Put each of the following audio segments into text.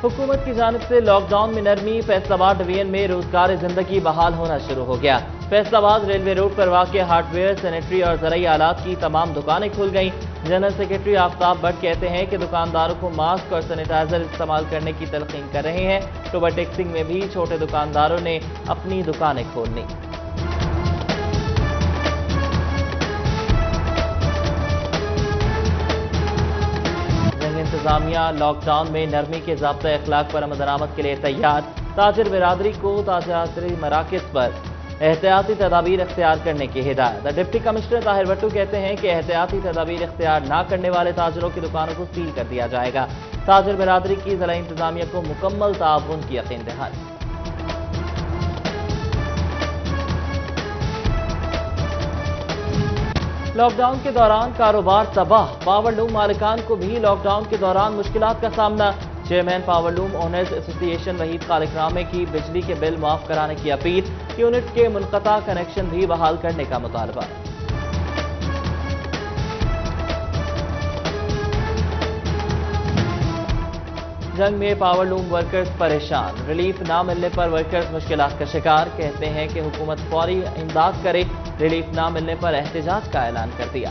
हुकूमत की जानिब से लॉकडाउन में नरमी। फैसलाबाद डिवीजन में रोजगार जिंदगी बहाल होना शुरू हो गया। फैसलाबाद रेलवे रोड पर वाक़ हार्डवेयर, सैनिटरी और ज़रई आलात की तमाम दुकानें खुल गईं। जनरल सेक्रेटरी आफ्ताब भट्ट कहते हैं कि दुकानदारों को मास्क और सैनिटाइजर इस्तेमाल करने की तलकीन कर रहे हैं। टोबा टेक्सिंग में भी छोटे दुकानदारों ने अपनी दुकानें खोल ली। इंतजामिया लॉकडाउन में नरमी के ज़ाब्ता अखलाक पर अमल दरामद के लिए तैयार। ताजिर बिरादरी को ताजारी मराकज़ पर एहतियाती तदाबीर इख्तियार करने की हिदायत। डिप्टी कमिश्नर ताहिर भट्टू कहते हैं कि एहतियाती तदाबीर इख्तियार न करने वाले ताजिरों की दुकानों को सील कर दिया जाएगा। ताजिर बिरादरी की ज़िला इंतजामिया को मुकम्मल ताउन की यकीन दहानी। लॉकडाउन के दौरान कारोबार तबाह। पावरलूम मालिकान को भी लॉकडाउन के दौरान मुश्किलात का सामना। Chairman powerloom owners association Waheed खालिकरामे की बिजली के बिल माफ कराने की अपील। यूनिट के मुनक़ता कनेक्शन भी बहाल करने का मुतालबा। जंग में पावरलूम वर्कर्स परेशान। रिलीफ ना मिलने पर वर्कर्स मुश्किलात का शिकार। कहते हैं कि हुकूमत फौरी इमदाद करे। रिलीफ ना मिलने पर एहतजाज का ऐलान कर दिया।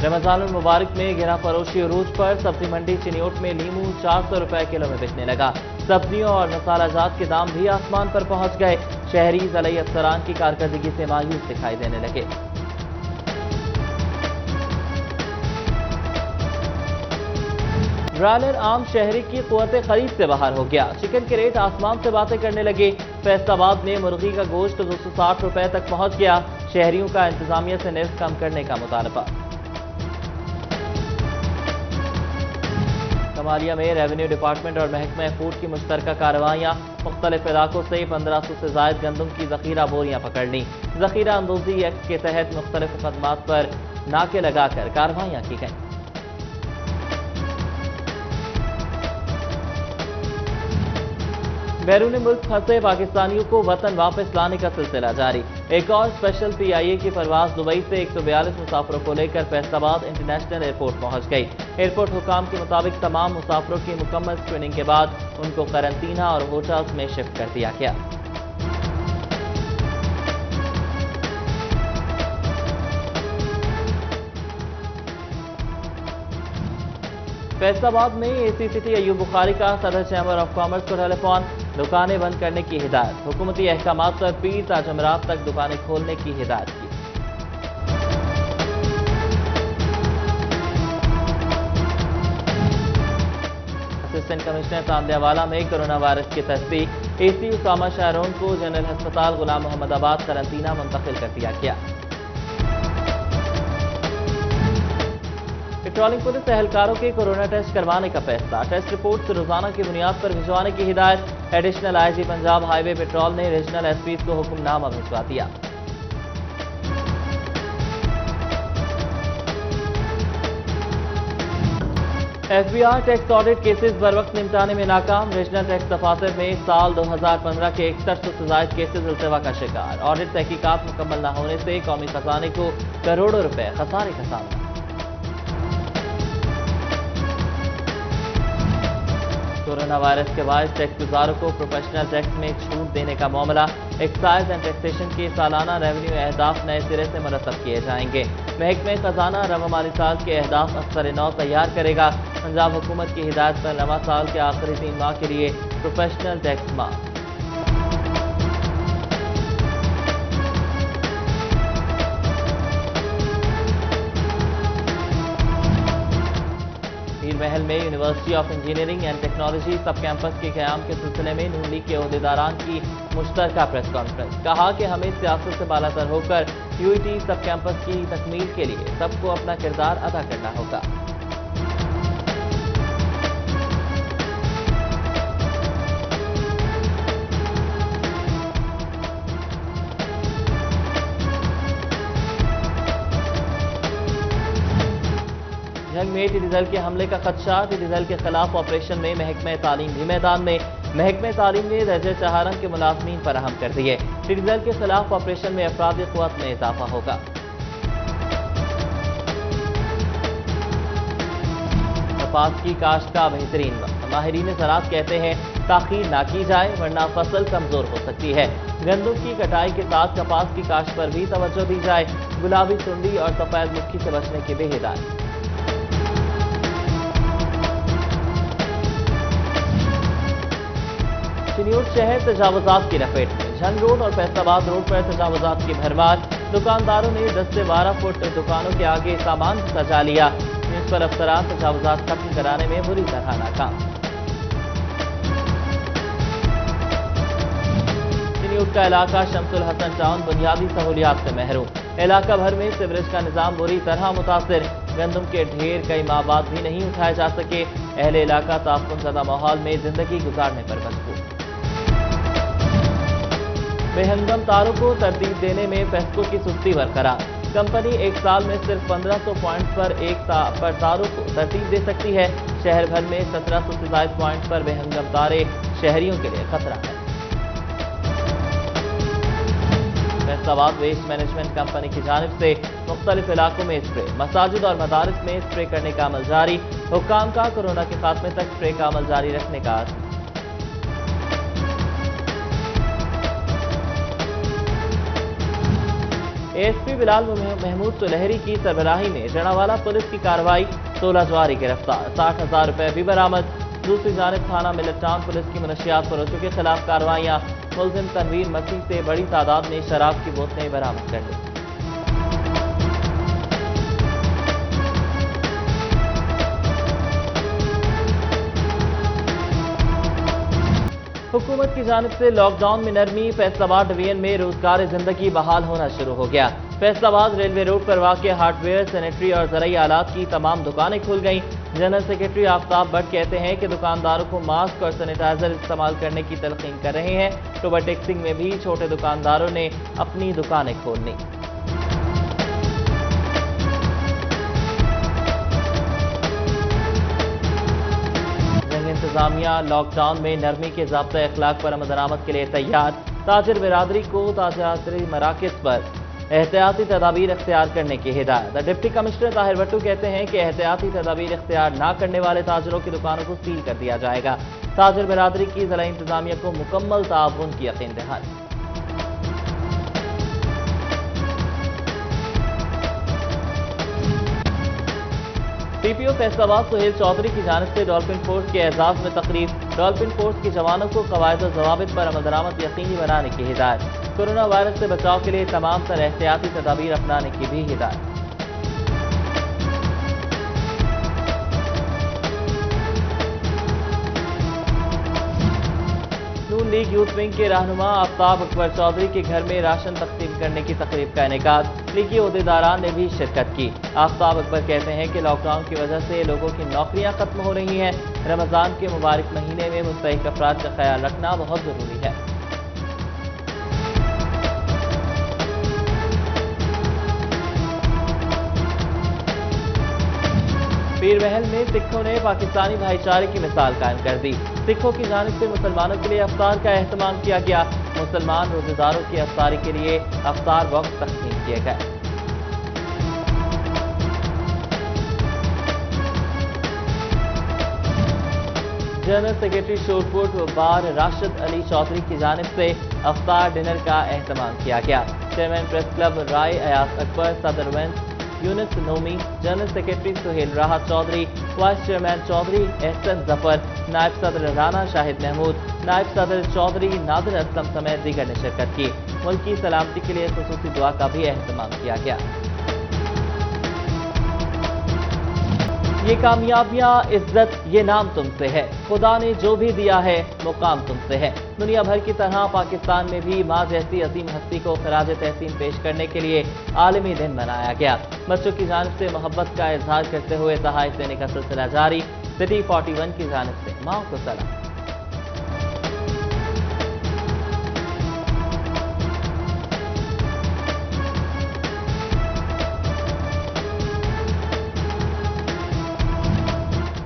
रमजानुल मुबारक में गिरा फरोशी अरूज पर। सब्जी मंडी चिन्योट में लीमू 400 रुपए किलो में बिकने लगा। सब्जियों और मसाला जात के दाम भी आसमान पर पहुंच गए। शहरी ज़िला अफसरान की कारकर्दगी से मायूस दिखाई देने लगे। ब्रायलर आम शहरी की क़ुव्वत खरीद से बाहर हो गया। चिकन के रेट आसमान से बातें करने लगे। फैसलाबाद में मुर्गी का गोश्त 260 रुपए तक पहुंच गया। शहरियों का इंतजामिया से निर्ख कम करने का मुतालबा। कमालिया में रेवेन्यू डिपार्टमेंट और महकमा फूड की मुश्तरका कार्रवाइयाँ। मुख्तलिफ इलाकों से 1500 से जायद गंदम की जखीरा बोरियां पकड़ ली। जखीरा अंदोजी एक्ट के तहत मुख्तलिफ मुकदमात पर नाके लगाकर कार्रवाइयाँ की गईं। बैरून मुल्क फंसे पाकिस्तानियों को वतन वापस लाने का सिलसिला जारी। एक और स्पेशल PIA की परवाज दुबई से 142 मुसाफिरों को लेकर फैसलाबाद इंटरनेशनल एयरपोर्ट पहुंच गई। एयरपोर्ट हुकाम के मुताबिक तमाम मुसाफिरों की मुकम्मल स्क्रीनिंग के बाद उनको करंटीना और होटल्स में शिफ्ट कर दिया गया। फैसलाबाद में AC सिटी अयूब बुखारी का सदर चैम्बर ऑफ कॉमर्स को टेलीफोन। दुकानें बंद करने की हिदायत। हुकूमती अहकामात पर पीर ता जमरात तक दुकानें खोलने की हिदायत की। असिस्टेंट कमिश्नर तांदियावाला में कोरोना वायरस की तस्दीक। AC उसामा शाहरून को जनरल अस्पताल गुलाम मोहम्मदाबाद करंटीना मुंतकिल कर दिया गया। पेट्रोलिंग पुलिस एहलकारों के कोरोना टेस्ट करवाने का फैसला। टेस्ट रिपोर्ट रोजाना की बुनियाद पर भिजवाने की हिदायत। Additional IG Punjab highway petrol ने रीजनल SPs को हुक्मनामा भिजवा दिया। FBI टैक्स ऑडिट केसेस बर वक्त निपटाने में नाकाम। रीजनल टैक्स दफातर में साल 2015 के 6100 से जायद केसेस इल्तिवा का शिकार। ऑडिट तहकीकात मुकम्मल न होने से कौमी खजाने को करोड़ों रुपए खसारे का सामना। कोरोना वायरस के बायस टैक्स गुजारों को प्रोफेशनल टैक्स में छूट देने का मामला। एक्साइज एंड टैक्सेशन के सालाना रेवेन्यू अहदाफ नए सिरे से मुरतब किए जाएंगे। महकमे खजाना रवा माली साल के अहदाफ अफसर नौ तैयार करेगा। पंजाब हुकूमत की हिदायत पर रवा साल के आखिरी 3 माह के लिए प्रोफेशनल टैक्स माफ। महल में university of engineering and technology सब कैंपस के क़याम के सिलसिले में नून लीग के ओहदेदारान की मुश्तरका प्रेस कॉन्फ्रेंस। कहा कि हमें सियासत से बालातर होकर UET सब कैंपस की तकमील के लिए सबको अपना किरदार अदा करना होगा। जंग में टिड्डी दल के हमले का खदशा। टिड्डी दल के खिलाफ ऑपरेशन में महकमा तालीम भी मैदान में। महकमा तालीम ने दर्जे चहारम के मुलाजमीन फराहम कर दिए। टिड्डी दल के खिलाफ ऑपरेशन में अफराद क़ुव्वत में इजाफा होगा। कपास की काश्त का बेहतरीन वक्त। माहिरीन ज़राअत कहते हैं ताख़ीर ना की जाए वरना फसल कमज़ोर हो सकती है। गंदम की कटाई के साथ कपास की काश्त पर भी तवज्जो दी जाए। गुलाबी सुंडी और सफ़ेद मुक्खी से बचने की भी हिदायत। चिन्योट शहर तजावुज़ात की लपेट में। झंग रोड और फैसलाबाद रोड पर तजावुज़ात की भरमार। दुकानदारों ने 10 से 12 फुट दुकानों के आगे सामान सजा लिया। म्युनिसिपल अफसरान तजावुज़ात खत्म कराने में बुरी तरह नाकाम। चिन्योट का इलाका शमसुल हसन टाउन बुनियादी सहूलियात से महरूम। इलाका भर में सीवरेज का निज़ाम बुरी तरह मुतासिर। गंदम के ढेर कई माह बाद भी नहीं उठाए जा सके। अहले इलाका ताफ़ुन ज़दा माहौल में जिंदगी गुजारने पर मजबूर। बेहंगम तारों को तरतीब देने में पेस्को की सुस्ती बरकरार। कंपनी एक साल में सिर्फ 1500 पॉइंट्स पर तारों को तरतीब दे सकती है। शहर भर में 1700 से ज़ायद पॉइंट्स पर बेहंगम तारे शहरियों के लिए खतरा है। फैसलाबाद वेस्ट मैनेजमेंट कंपनी की जानिब से मुख्तलिफ इलाकों में स्प्रे। मसाजिद और मदारिस में स्प्रे करने का अमल जारी। हुक्काम का कोरोना के खात्मे तक स्प्रे का अमल जारी रखने का आज़म। एएसपी बिलाल महमूद सुलहरी की सरबराही में जड़ावाला पुलिस की कार्रवाई। 16 जवारी गिरफ्तार, 60,000 रुपए भी बरामद। दूसरी जानिब थाना मिलिट टाउन पुलिस की मनशियात फरोशों के खिलाफ कार्रवाइयां। मुलजिम तनवीर मसीह से बड़ी तादाद में शराब की बोतलें बरामद कर ली। हुकूमत की जानिब से लॉकडाउन में नरमी। फैसलाबाद डिवीजन में रोजगार जिंदगी बहाल होना शुरू हो गया। फैसलाबाद रेलवे रोड पर वाक़ हार्डवेयर, सैनिटरी और ज़रई आलात की तमाम दुकानें खुल गईं। जनरल सेक्रेटरी आफ्ताब भट्ट कहते हैं कि दुकानदारों को मास्क और सैनिटाइजर इस्तेमाल करने की तलकीन कर रहे हैं। ओवरटेक्सिंग में भी छोटे दुकानदारों ने अपनी दुकानें खोलनी। इंतजामिया लॉकडाउन में नरमी के ज़ाब्ता अखलाक पर अमल दरामद के लिए तैयार। ताजिर बिरादरी को ताजारी मराकज़ पर एहतियाती तदाबीर इख्तियार करने की हिदायत। डिप्टी कमिश्नर ताहिर भट्टू कहते हैं कि एहतियाती तदाबीर इख्तियार न करने वाले ताजरों की दुकानों को सील कर दिया जाएगा। ताजिर बिरादरी की ज़िला इंतजामिया को मुकम्मल ताउन की यकीन दहानी। पीपीओ फैसलाबाद सुहेल चौधरी की जानिब से डॉल्फिन फोर्स के एजाज में तकरीब। डॉल्फिन फोर्स के जवानों को कवायद और ज़वाबित पर अमल दरामद यकीनी बनाने की हिदायत। कोरोना वायरस से बचाव के लिए तमाम तर एहतियाती तदाबीर अपनाने की भी हिदायत। नून लीग यूथ विंग के रहनुमा आफ्ताब अकबर चौधरी के घर में राशन तकसीम करने की तकरीब का इनेकाद। लीगी ओहदेदारान ने भी शिरकत की। आफ्ताब अकबर कहते हैं कि लॉकडाउन की वजह से लोगों की नौकरियां खत्म हो रही हैं। रमजान के मुबारक महीने में मुस्तहिक अफराद का ख्याल रखना बहुत जरूरी है। पीर महल में सिखों ने पाकिस्तानी भाईचारे की मिसाल कायम कर दी। सिखों की जानिब से मुसलमानों के लिए अफ्तार का एहतमाम किया गया। मुसलमान रोजेदारों की अफ्तारी के लिए अफ्तार बॉक्स तकसीम किए गए। जनरल सेक्रेटरी शोरपुट बार राशिद अली चौधरी की जानिब से अफ्तार डिनर का एहतमाम किया गया। Chairman press club Rai Ayaz Akbar, सदर वेंस Younis Nomi, general secretary Sohail Rahat Chaudhry, vice chairman Chaudhry Ahsan Zafar, नायब सदर राना शाहिद महमूद, नायब सदर चौधरी नादिर असलम समेत दीगर ने शिरकत की। मुल्क की सलामती के लिए खुसूसी दुआ का भी एहतमाम किया गया। ये कामयाबियां, इज्जत, ये नाम तुमसे है। खुदा ने जो भी दिया है मुकाम तुमसे है। दुनिया भर की तरह पाकिस्तान में भी मां जैसी अजीम हस्ती को खराज तहसीन पेश करने के लिए आलमी दिन मनाया गया। बच्चों की जानिब से मोहब्बत का इजहार करते हुए तहाइफ देने का सिलसिला जारी। सिटी 41 की जानिब से मां को सलाम।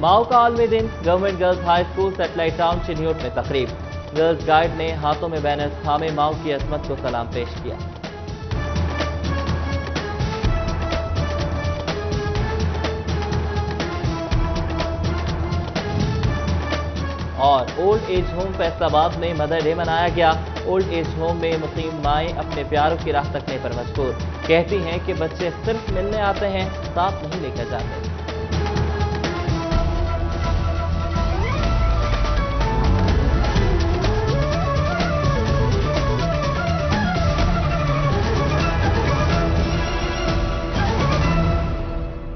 माओ का आलमी दिन। Government girls high school satellite town Chiniot में तकरीब। गर्ल्स गाइड ने हाथों में बैनर्स थामे माओ की अजमत को सलाम पेश किया। और ओल्ड एज होम फैसलाबाद में मदर डे मनाया गया। ओल्ड एज होम में मुकीम माएँ अपने प्यारों की राह तकने पर मजबूर। कहती हैं कि बच्चे सिर्फ मिलने आते हैं, साथ नहीं लेकर जाते।